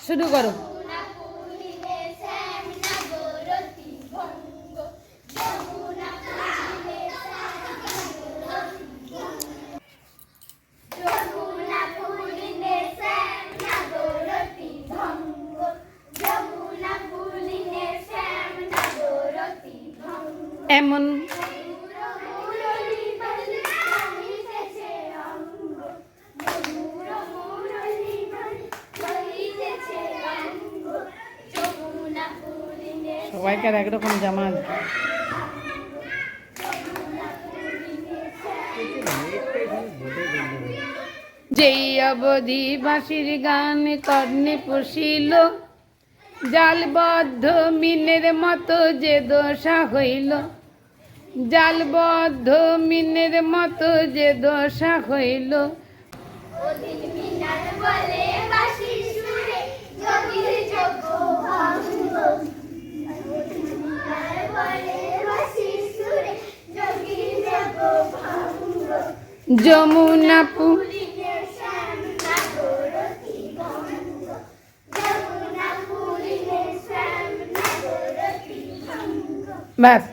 শুরু করো। এমন সবাইকার একরকম জামা। যেই অবধি বাঁশির গান কর্ণে পশিল, জালবদ্ধ মিনের মতো যে দশা হইল, জালবদ্ধ মিনের মতো যে দশা হইল। যমুনা ব্যাস।